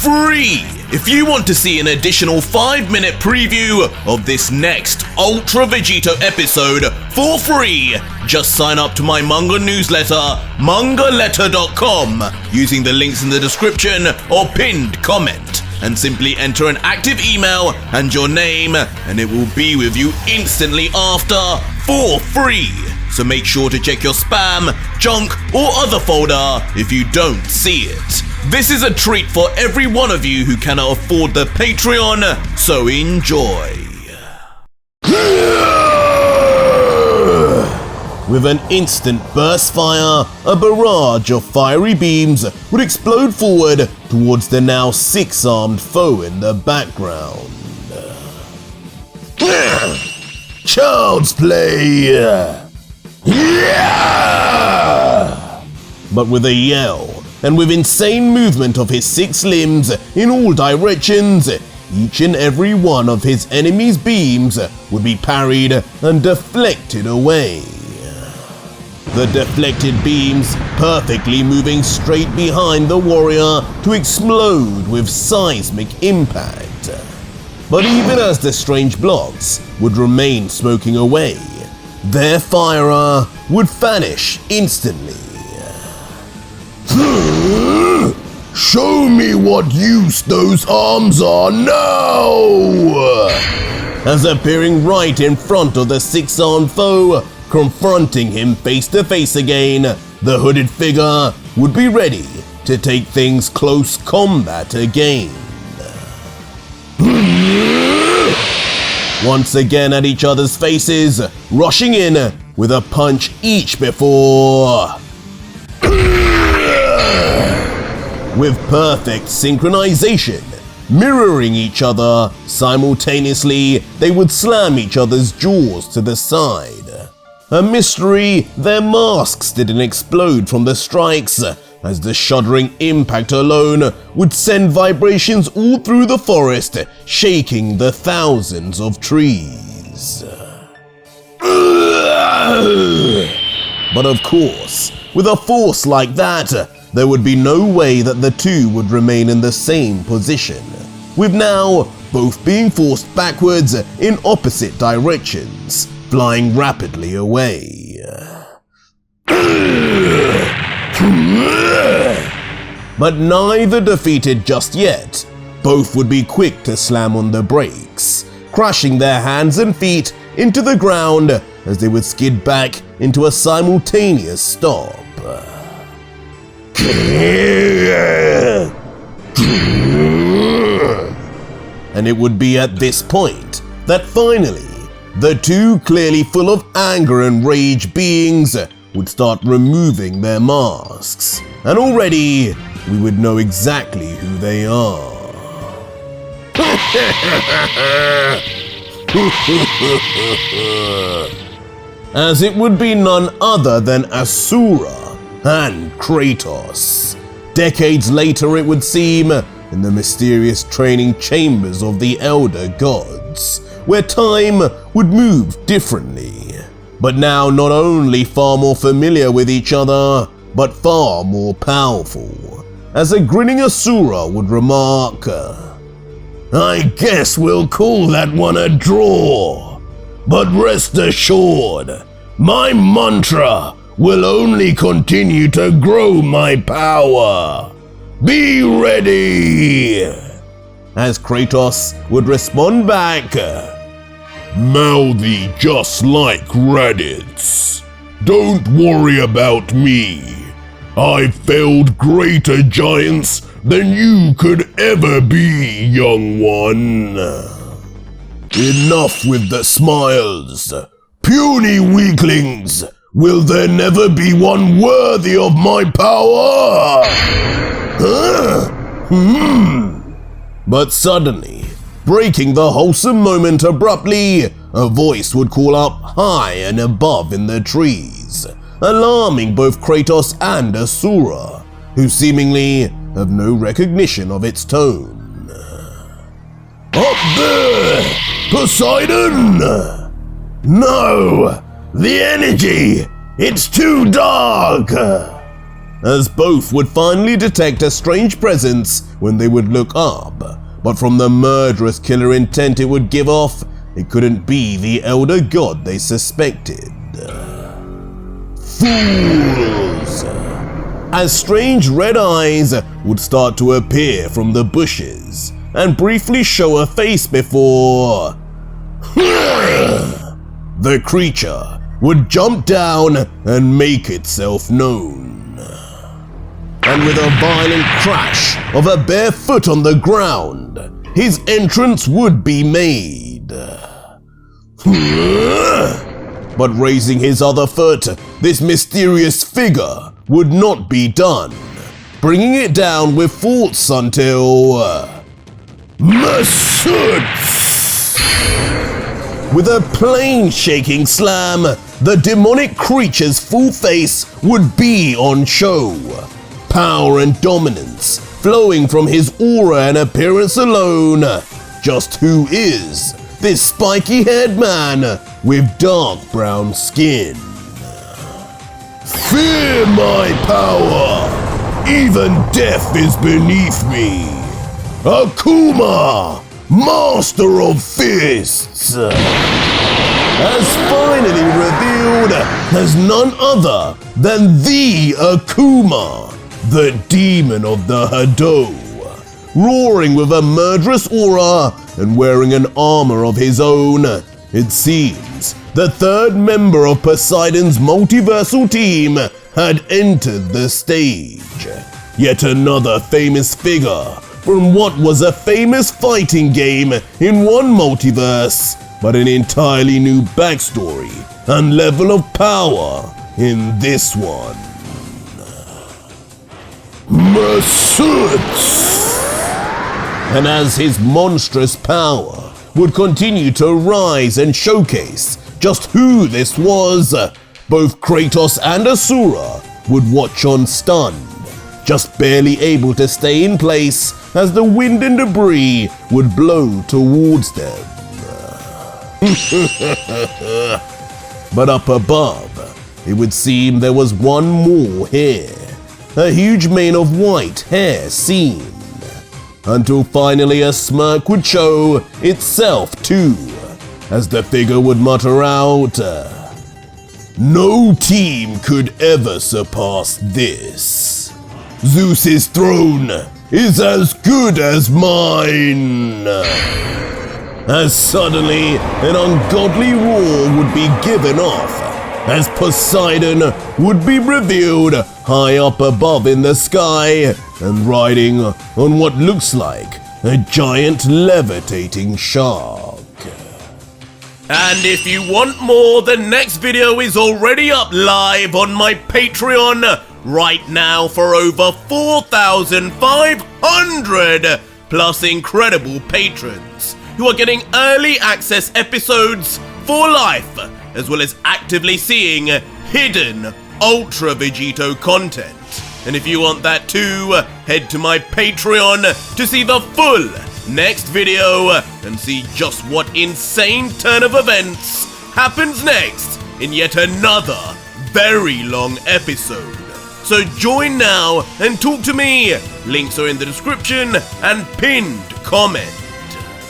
free. If you want to see an additional 5-minute preview of this next Ultra Vegito episode for free, just sign up to my manga newsletter, mangaletter.com, using the links in the description or pinned comment, and simply enter an active email and your name, and it will be with you instantly after for free. So make sure to check your spam, junk, or other folder if you don't see it. This is a treat for every one of you who cannot afford the Patreon, so enjoy. With an instant burst fire, a barrage of fiery beams would explode forward towards the now 6-armed foe in the background. Child's play! Yeah! But with a yell, and with insane movement of his 6 limbs in all directions, each and every one of his enemy's beams would be parried and deflected away. The deflected beams perfectly moving straight behind the warrior to explode with seismic impact. But even as the strange blocks would remain smoking away, their firer would vanish instantly. Show me what use those arms are now! As appearing right in front of the 6-armed foe, confronting him face to face again, the hooded figure would be ready to take things close combat again. Once again at each other's faces, rushing in with a punch each before. With perfect synchronization, mirroring each other, simultaneously they would slam each other's jaws to the side. A mystery, their masks didn't explode from the strikes, as the shuddering impact alone would send vibrations all through the forest, shaking the thousands of trees. But of course, with a force like that, there would be no way that the two would remain in the same position, with now both being forced backwards in opposite directions, flying rapidly away. But neither defeated just yet. Both would be quick to slam on the brakes, crashing their hands and feet into the ground as they would skid back into a simultaneous stop. And it would be at this point that finally, the two clearly full of anger and rage beings would start removing their masks. And already, we would know exactly who they are. As it would be none other than Asura and Kratos. Decades later, it would seem, in the mysterious training chambers of the Elder Gods, where time would move differently, but now not only far more familiar with each other, but far more powerful, as a grinning Asura would remark, "I guess we'll call that one a draw, but rest assured, my mantra will only continue to grow my power. Be ready!" As Kratos would respond back, "Mouthy just like Raditz. Don't worry about me. I've felled greater giants than you could ever be, young one." Enough with the smiles. Puny weaklings, will there never be one worthy of my power? But suddenly, breaking the wholesome moment abruptly, a voice would call up high and above in the trees, alarming both Kratos and Asura, who seemingly have no recognition of its tone. "Up there! Poseidon! No! The energy! It's too dark!" as both would finally detect a strange presence when they would look up, but from the murderous killer intent it would give off, it couldn't be the elder god they suspected. Fools! As strange red eyes would start to appear from the bushes and briefly show a face before the creature would jump down and make itself known. And with a violent crash of a bare foot on the ground, his entrance would be made. But raising his other foot, this mysterious figure would not be done, bringing it down with force until with a plane-shaking slam, the demonic creature's full face would be on show. Power and dominance flowing from his aura and appearance alone. Just who is this spiky-haired man with dark brown skin? Fear my power! Even death is beneath me! Akuma! Master of Fists! As finally revealed as none other than the Akuma, the demon of the Hado, roaring with a murderous aura and wearing an armor of his own. It seems the third member of Poseidon's multiversal team had entered the stage. Yet another famous figure from what was a famous fighting game in one multiverse, but an entirely new backstory and level of power in this one. Masuts! And as his monstrous power would continue to rise and showcase just who this was, both Kratos and Asura would watch on stunned, just barely able to stay in place as the wind and debris would blow towards them. But up above, it would seem there was one more here, a huge mane of white hair seen, until finally a smirk would show itself too, as the figure would mutter out, "No team could ever surpass this. Zeus's throne is as good as mine." As suddenly an ungodly roar would be given off, as Poseidon would be revealed high up above in the sky and riding on what looks like a giant levitating shark. And if you want more, the next video is already up live on my Patreon right now for over 4,500 plus incredible patrons who are getting early access episodes for life, as well as actively seeing hidden Ultra Vegito content. And if you want that too, head to my Patreon to see the full next video and see just what insane turn of events happens next in yet another very long episode. So join now and talk to me. Links are in the description and pinned comment.